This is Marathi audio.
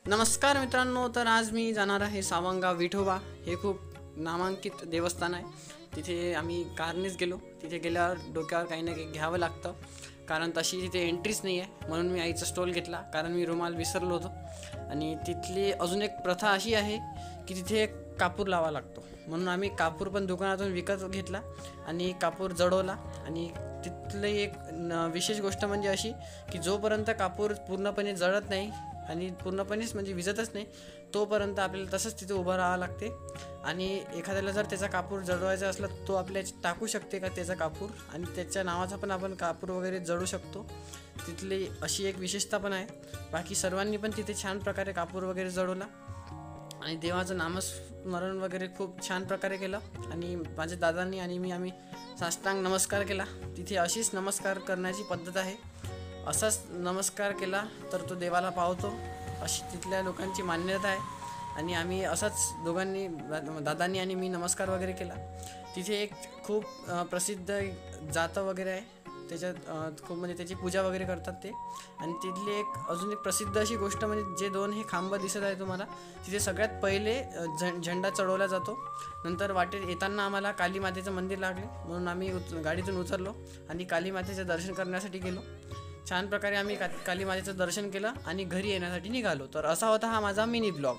नमस्कार मित्रांनो, तर आज मी जाणार आहे सावंगाव विठोबा. हे खूप नामांकित देवस्थान आहे. तिथे आम्ही कारनेच गेलो. तिथे गेल्यावर डोक्यावर काही ना काही घ्यावं लागतं, कारण तशी तिथे एंट्रीच नाही आहे. म्हणून मी आईचा स्टॉल घेतला, कारण मी रुमाल विसरलो होतो. आणि तिथली अजून एक प्रथा अशी आहे की तिथे एक कापूर लावा लागतो. म्हणून आम्ही कापूर पण दुकानातून विकत घेतला आणि कापूर जळवला. आणि तिथली एक विशेष गोष्ट म्हणजे अशी की जोपर्यंत कापूर पूर्णपणे जळत नाही आणि पूर्णपणेच म्हणजे विजतच नाही, तोपर्यंत आपल्याला तसंच तिथे उभं राहावं लागते. आणि एखाद्याला जर त्याचा कापूर जळवायचा असला, तो आपल्या टाकू शकते का त्याचा कापूर, आणि त्याच्या नावाचा पण आपण कापूर वगैरे जळू शकतो. तिथली अशी एक विशेषता पण आहे. बाकी सर्वांनी पण तिथे छान प्रकारे कापूर वगैरे जळवला आणि देवाचं नामस्मरण वगैरे खूप छान प्रकारे केलं. आणि माझ्या दादांनी आणि आम्ही साष्टांग नमस्कार केला. तिथे अशीच नमस्कार करण्याची पद्धत आहे. असाच नमस्कार केला तर तो देवाला पावतो, अशी तिथल्या लोकांची मान्यता आहे. आणि आम्ही असाच दोघांनी, दादांनी आणि मी, नमस्कार वगैरे केला. तिथे एक खूप प्रसिद्ध जातं वगैरे आहे. त्याच्यात खूप म्हणजे त्याची पूजा वगैरे करतात ते. आणि तिथली एक अजून एक प्रसिद्ध अशी गोष्ट म्हणजे जे दोन हे खांब दिसत आहे तुम्हाला, तिथे सगळ्यात पहिले झेंडा चढवला जातो. नंतर वाटेत येताना आम्हाला काली मातेचं मंदिर लागले, म्हणून आम्ही गाडीतून उतरलो आणि काली मातेचं दर्शन करण्यासाठी गेलो. छान प्रकारे आम्ही काली मातेचं दर्शन केलं आणि घरी येण्यासाठी निघालो. तर असा होता हा माझा मिनी ब्लॉग.